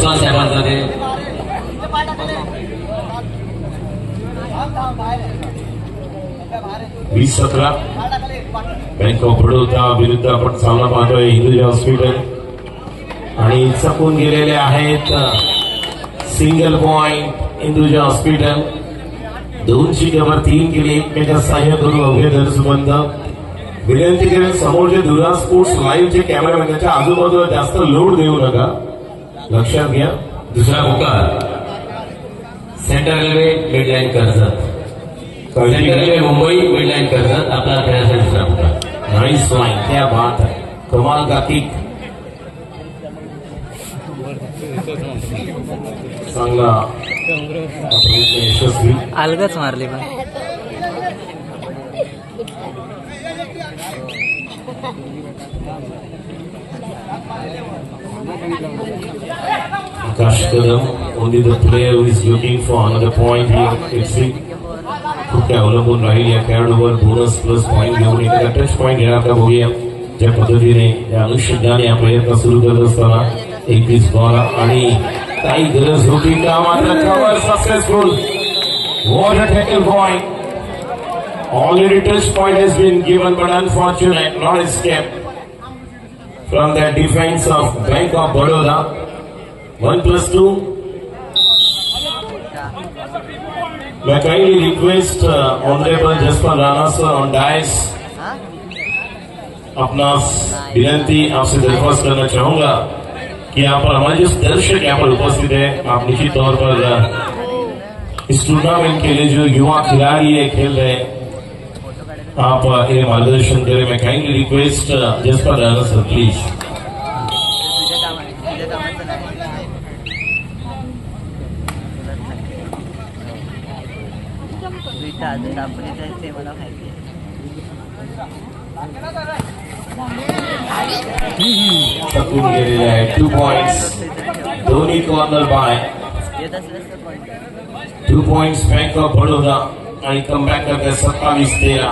Response आहे भारतामध्ये. 20-17 bank of Baroda विरुद्ध आपण सामना पाहतोय हिंदुजा हॉस्पिटल आणि चकून गेलेले आहेत. Single point Hinduja hospital. 2 चेंडूवर 3 केले. एकमेकांना सहाय्य करून अवघे दरसुबंध. विनंती करेन समोरचे दुरा स्पोर्ट्स लाईव्हचे कॅमेरामॅन त्याच्या आजूबाजूला जास्त लोड देऊ नका, लक्षात घ्या. दुसरा पुकार central railway midline Karjat. Central railway Mumbai midline Karjat आपला खेळाचा दुसरा पुकार. नाईस लाईन, क्या बात है, कमाल का किक. चांगला यशस्वी. अलगच मारली पण. Akash Kadam, only the player who is looking for another point here. It's it. खूप काय अवलंबून राहील या खेळाडूवर. बोनस प्लस पॉईंट घेऊन एखादा टच पॉईंट घेणार का बघूया. ज्या पद्धतीने या अनुषंगाने हा प्रयत्न सुरू करत असताना 21 बॉल आणि काही गरज होती का, मात्र cover successful. What a tackle point. Already touch point has been given but unfortunate not escape from the defense of Bank of Baroda. 1+2. May I kindly request Honorable Jasper Rana sir on dais. अपना विनंती आपसे दरख्वास्त करना चाहूंगा कि यहाँ पर हमारे जो दर्शक यहाँ पर उपस्थित है, आप निश्चित तौर पर इस टूर्नामेंट के लिए जो युवा खिलाड़ी है खेल रहे हैं, आप ये मार्गदर्शन करें. मैं kindly request Jasper Rana sir please. चकून गेलेले आहे. 2 पॉइंट्स दोन्ही corner by. 2 points bank of Baroda आणि कमबॅक करते 27-13.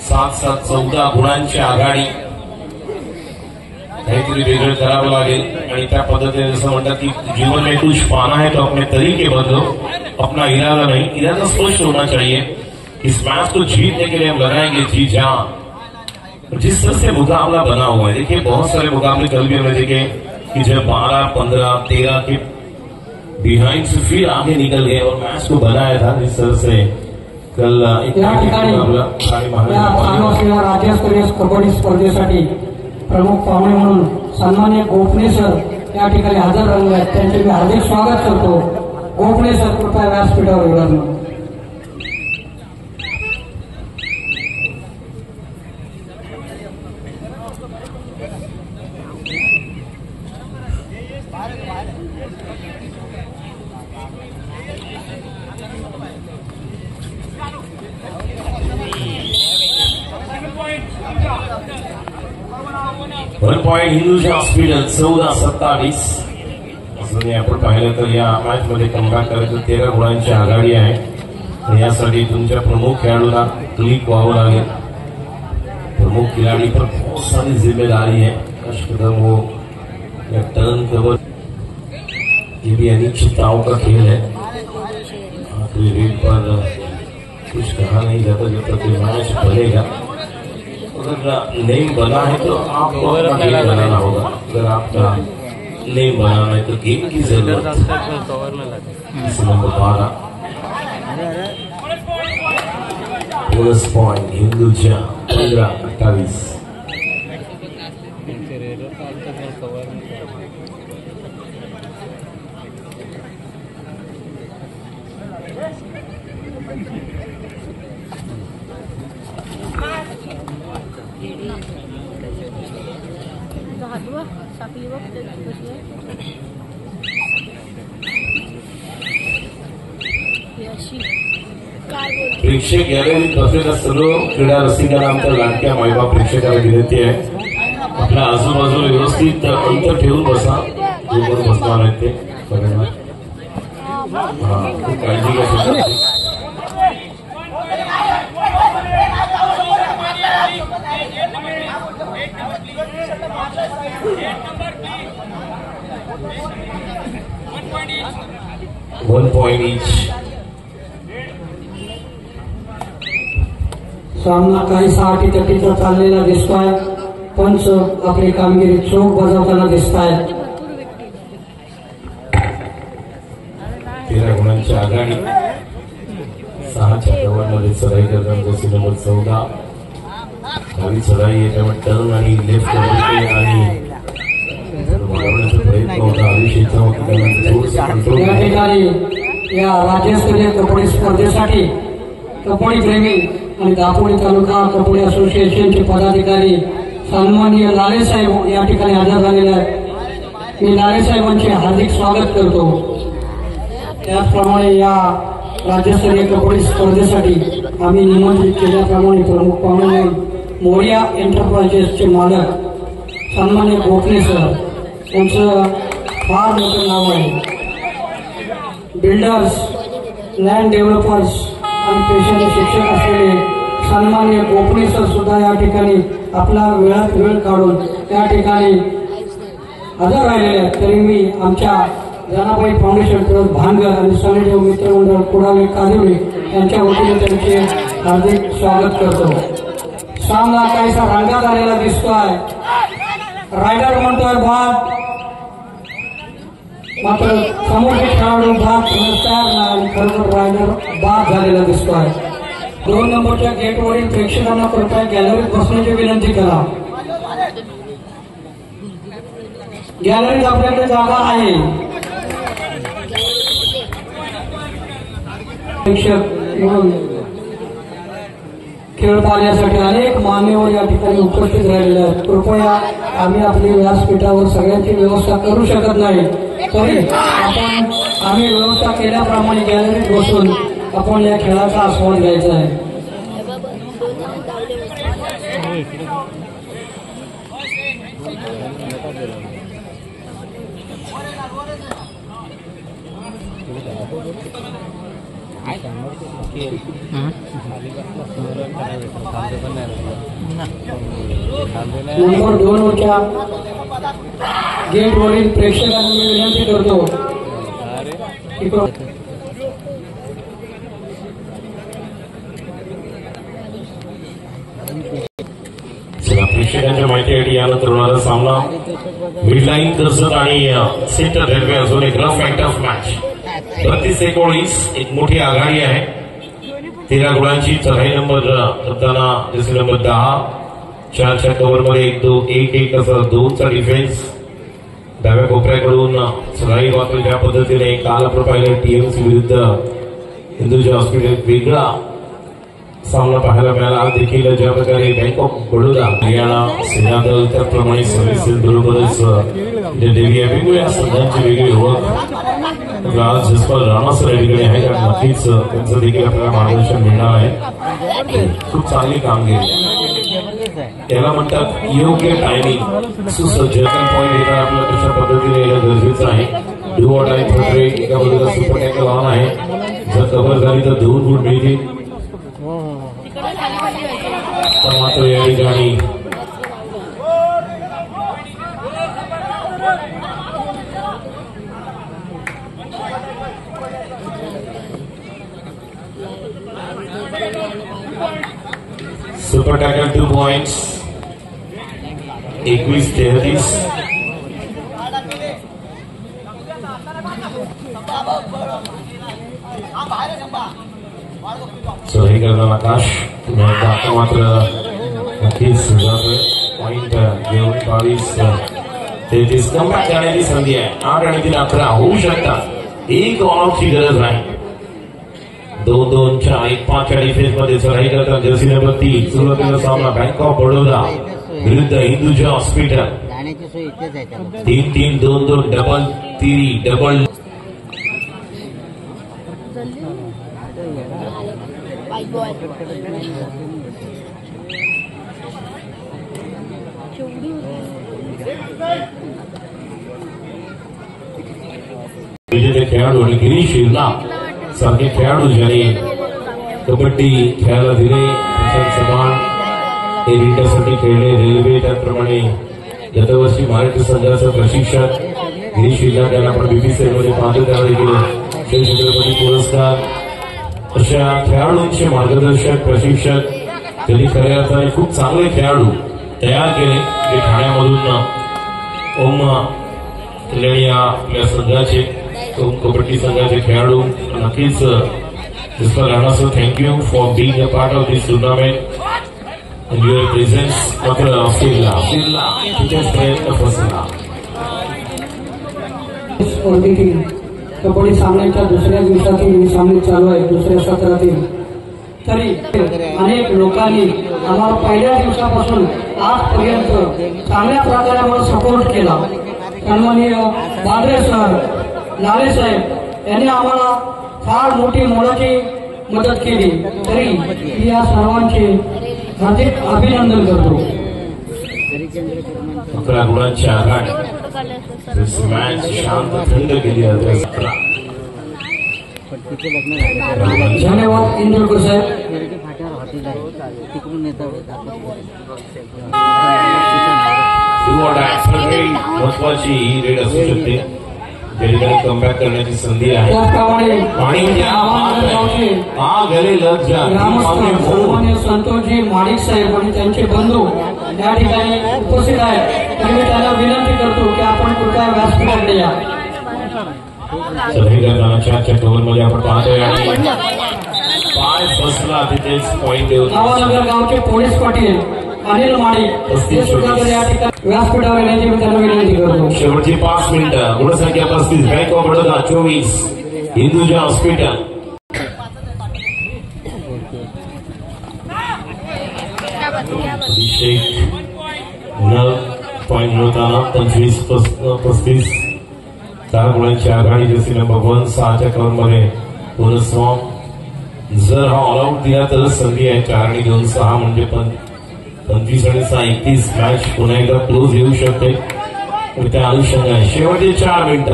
7-7 14 गुणांची आघाडी. काहीतरी वेगळं करावं लागेल आणि त्या पद्धतीने जसं म्हणतात की जीवन में कुछ पाना है तो अपने तरीके बदलो, अपना इरादा नहीं. इरादा स्पष्ट होना चाहिए. इस मैच को जीतने के लिए हम लगाएंगे जी जान. जिस तरह से मुकाबला बना हुआ है, देखिए बहुत सारे मुकाबले कल भी हमने देखे कि जब 12, 15, 13 के बिहाइंड से फिर आगे निकल गए और मैच को बनाया था. जिस तरह से कल एक मुकाबला राज्यस्तरीय कबड्डी स्पर्धेसाठी प्रमुख पाहुणे म्हणून सन्मान्य गोपणे सर या ठिकाणी हजर राहिले आहेत. त्यांचे मी हार्दिक स्वागत करतो. गोपणे सर कृपया व्यासपीठावर उभारलं. Point Hinduja hospital 14-27. असं आपण पाहिलं तर या मॅच मध्ये कमबॅक करायचं 13 गुणांची आघाडी आहे. यासाठी तुमच्या प्रमुख खेळाडूंना क्लिक व्हावं लागेल. प्रमुख खिलाड़ी पर बहुत सारी जिम्मेदारी है. कदम हो या टर्न कवर, ये भी अनिश्चितताओं का खेल है. आखिरी रेट पर कुछ कहा नहीं जाता जब तक ये मैच बनेगा. अगर नेम बना है तो आपको अपना गेम बनाना होगा. अगर आपका नेम बनाना है तो गेम की जरूरत. Number 12 bonus point Hinduja 15-28. प्रेक्षक गॅलरीत बसलेल्या सर्व क्रीडा रसिकांना आमच्या लाडक्या मायबाप प्रेक्षकाला विनंती आहे, आपल्या आजूबाजूला व्यवस्थित अंतर ठेवून बसा. जे कोण बसणार आहेत ते सगळ्यांना खूप काळजी घ्या. 1 point each. सामना काहीसा अटीतटीचा चाललेला दिसतोय. पंच आपली कामगिरी चोख बजावताना दिसत आहेत. 13 गुणांची आघाडी. 6च्या डबलमध्ये चढाई करताना जर्सी नंबर 14 खाली चढाई याच्यावर टर्न आणि लेफ्ट आणि वाढवण्याचा प्रयत्न होता. अभिषेकचा होता त्यानंतर थोडंसं कंट्रोल. या ठिकाणी या राज्यस्तरीय कबड्डी स्पर्धेसाठी कबड्डी प्रेमी आणि दापोली तालुका कबड्डी असोसिएशनचे पदाधिकारी सन्माननीय लालेसाहेब या ठिकाणी हजर झालेले आहेत. मी लालेसाहेबांचे हार्दिक स्वागत करतो. त्याचप्रमाणे या राज्यस्तरीय कबड्डी स्पर्धेसाठी आम्ही निमंत्रित केल्याप्रमाणे प्रमुख पाहुणे मोरिया एंटरप्राइजेसचे मालक सन्माननीय गोखले सर यांचं फार मोठं नाव आहे. बिल्डर्स, लँड डेव्हलपर्स आणि पेशाचे शिक्षक असलेले सन्माननीय गोखले सर सुद्धा या ठिकाणी आपला वेळात वेळ काढून या ठिकाणी हजर राहिलेले आहेत. तरी मी आमच्या जनाबाई फाउंडेशन ट्रस्ट भांगर आणि सनीदेव मित्रमंडळ कुडाळे कादिवली यांच्या वतीने त्यांचे हार्दिक स्वागत करतो. सामना काहीसा रंगात आलेला दिसतोय. रायडर म्हणतोय बाद, मात्र समोरचे खेळाडू बाद तयार नाही आणि खरोखर रायडर बाद झालेला दिसतोय. 2 नंबरच्या गेटवरील प्रेक्षकांना कृपया गॅलरीत बसण्याची विनंती करा. गॅलरीत आपल्याकडे जागा आहे. प्रेक्षक म्हणून खेळ पाहण्यासाठी अनेक मान्यवर या ठिकाणी उपस्थित राहिलेले आहेत. कृपया आम्ही आपली व्यासपीठावर सगळ्यांची व्यवस्था करू शकत नाही, तरी आम्ही व्यवस्था केल्याप्रमाणे गॅलरीत बसून आपण या खेळाचा आस्वाद घ्यायचा आहे. नंबर 2 वरच्या गेटवरील प्रेक्षकांना मी विनंती करतो प्रेक्षकांच्या माहितीसाठी यानंतर होणारा सामना मिडलाईन कर्जत आणि सेंटर रेल्वे अजून एक रफ अँड टफ मॅच. 32-19 एक मोठी आघाडी आहे. 13 गुणांची चढाई नंबर करताना जर्सी नंबर 10 4च्या कव्हरमध्ये 1-1 असा 2चा डिफेन्स. डाव्या कोपऱ्याकडून चढाई मात्र ज्या पद्धतीने काल आपण पाहिलं टीएमसी विरुद्ध हिंदूजा हॉस्पिटल वेगळा सामना पाहायला मिळाला. आज देखील ज्या प्रकारे बँक ऑफ बडोदा, हरियाणा सेना दल त्याप्रमाणे सर्व्हिसेस बरोबरच जे देवी आहे वेगवेगळ्या संघांची वेगळी ओळख आज जसपाल राणा सर या ठिकाणी आहेत आणि नक्कीच त्यांचं देखील आपल्याला मार्गदर्शन मिळणार आहे. खूप चांगली कामगिरी त्याला म्हणतात योग्य टायमिंग सुसज्ज पॉईंट येताना आपल्याला कशा पद्धतीने येणं गरजेचं आहे. डू ऑर डाय फटरे एका बाजूला सुपर टॅकल ऑन आहे. जर कव्हर झाली तर 2 गुण मिळतील. मात्र या ठिकाणी सुपर टॅकल 2 पॉइंट्स 21-33. चढाई करताना आकाश आता मात्र नक्कीच पॉइंट घेऊन 22-33 कमबॅक करण्याची संधी आहे. 8 आणि 3 11 होऊ शकतात. एक ऑलआउटची गरज नाही. 2-2च्या 1-5च्या डिफेन्स मध्ये चढाई करताना जर्सी नंबर 3 सुरुवातीला सामना बँक ऑफ बडोदा विरुद्ध हिंदूजा हॉस्पिटल. 3-3 2-2 डबल 3 डबल विजेते खेळाडू आणि गिरीश शिरला सारखे खेळाडू ज्यांनी कबड्डी खेळायला दिले. समान एअर इंडियासाठी खेळले. रेल्वे त्याचप्रमाणे गतवर्षी महाराष्ट्र संघाचं प्रशिक्षक गिरीश विद्यार्थी यांना आपण बीबीसी मध्ये पाहतो त्यावेळी गेले श्री छत्रपती पुरस्कार अशा खेळाडूंचे मार्गदर्शक प्रशिक्षक त्यांनी खऱ्या अर्थाने खूप चांगले खेळाडू तयार केले जे ठाण्यामधून ओम कल्याणी या आपल्या संघाचे ओम कबड्डी संघाचे खेळाडू नक्कीच Mr. Rana, thank you for being a part of this tournament and your presence मात्र ऑस्ट्रेलिया तिथेच प्रयत्न फसला. स्पर्धेतील कबड्डी सामन्याच्या दुसऱ्या दिवसातील सामने चालू आहेत दुसऱ्या सत्रातील तरी अनेक लोकांनी आम्हाला पहिल्या दिवसापासून आजपर्यंत चांगल्या प्रकारे आम्हाला सपोर्ट केला. सन्माननीय बांद्रे सर लाले साहेब यांनी आम्हाला फार मोठी मोलाची मदत केली तरी मी या सर्वांचे हार्दिक अभिनंदन करतो. 11 गुणांच्या आघाडी मॅच शांत थंड गेली. धन्यवाद इंदुरकर साहेब. महत्वाची ही रेड असू शकते ज्या कमबॅक करण्याची संधी आहे. त्याचप्रमाणे सन्माननीय संतोषजी माडिक साहेब आणि त्यांचे बंधू या ठिकाणी उपस्थित आहेत तरी मी त्यांना विनंती करतो की आपण कृपया व्यासपीठाकडे या. चारच्या कव्हरमध्ये आपण पाहतोय आणि पाय बसला तिथेच पॉईंट देऊन नवानगर गावचे पोलीस पाटील अनिल माडिक ते सुद्धा या ठिकाणी व्यासपीठावर येण्याची मी त्यांना विनंती करतो. शेवटची 5 मिनिटं. गुणसंख्या 35 bank of Baroda 24 Hinduja hospital. Abhishek point मिळवताना 25-35 4 गुणांची आघाडी जर्सी नंबर 1 6च्या कव्हरमध्ये बोनस फॉर्म. जर हा ऑलआउट दिला तरच संधी आहे. 4 आणि 2 6 म्हणजे 25 आणि 6 31 मॅच पुन्हा एकदा क्लोज येऊ शकते त्या अनुषंगाने शेवटचे 4 मिनिटं.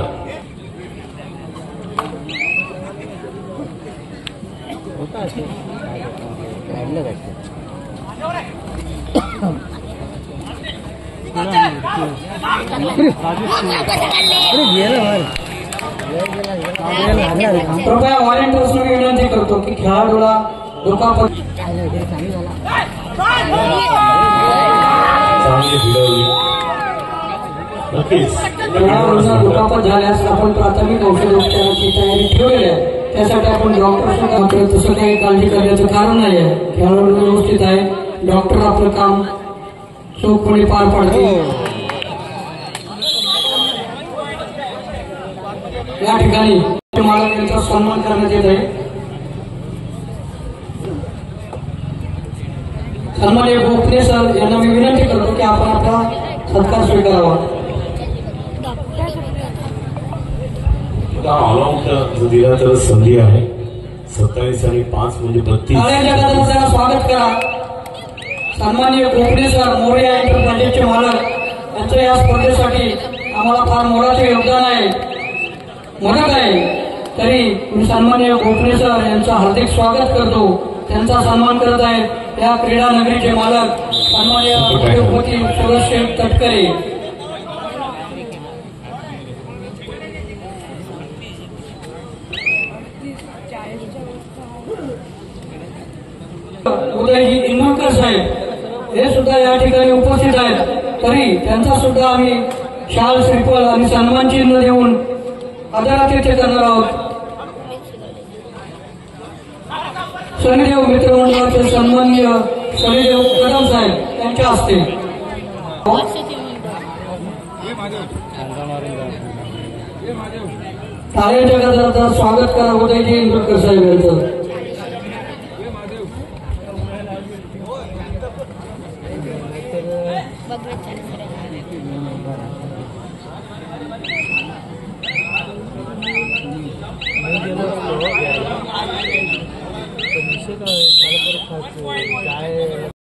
कृपया व्हॉलेंटियर्सना विनंती करतो की खेळाडूला दुखापत खेळाडूंना दुखापत झाल्यास आपण प्राथमिक औषधोपचाराची तयारी ठेवलेली आहे. त्यासाठी आपण डॉक्टर तसं काही काळजी करण्याचं कारण नाही आहे. खेळाडू व्यवस्थित आहे. डॉक्टर आपलं काम चोखपणे पार पाडतील. या ठिकाणी मला त्यांचा सन्मान करण्यात येत आहे. सन्माननीय गोखले सर यांना मी विनंती करतो की आपण आपला सत्कार स्वीकारावा. ऑलआउट दिला तर संधी आहे. 27 आणि 5 म्हणजे 32. जगात स्वागत करा. सन्माननीय गोखले सर मोरया एंटरप्राइजेसचे मालक यांचं या स्पर्धेसाठी आम्हाला फार मोलाचे योगदान आहे मदत आहे तरी मी सन्माननीय गोखले सर यांचं हार्दिक स्वागत करतो. त्यांचा सन्मान करत आहेत या क्रीडा नगरीचे मालक सन्माननीय उद्योगपती सुरेश तटकरे. उदयजी इंदुरकर साहेब हे सुद्धा या ठिकाणी उपस्थित आहेत तरी त्यांचा सुद्धा आम्ही शाल श्रीफळ आणि सन्मान चिन्ह देऊन आदरातिथ्य करणार आहोत. शनिदेव मित्रमंडळाचे सन्माननीय शनिदेव कदम साहेब यांच्या हस्ते टाळ्यांच्या गजरात स्वागत करा उदयजी इंदुरकर साहेब यांचं.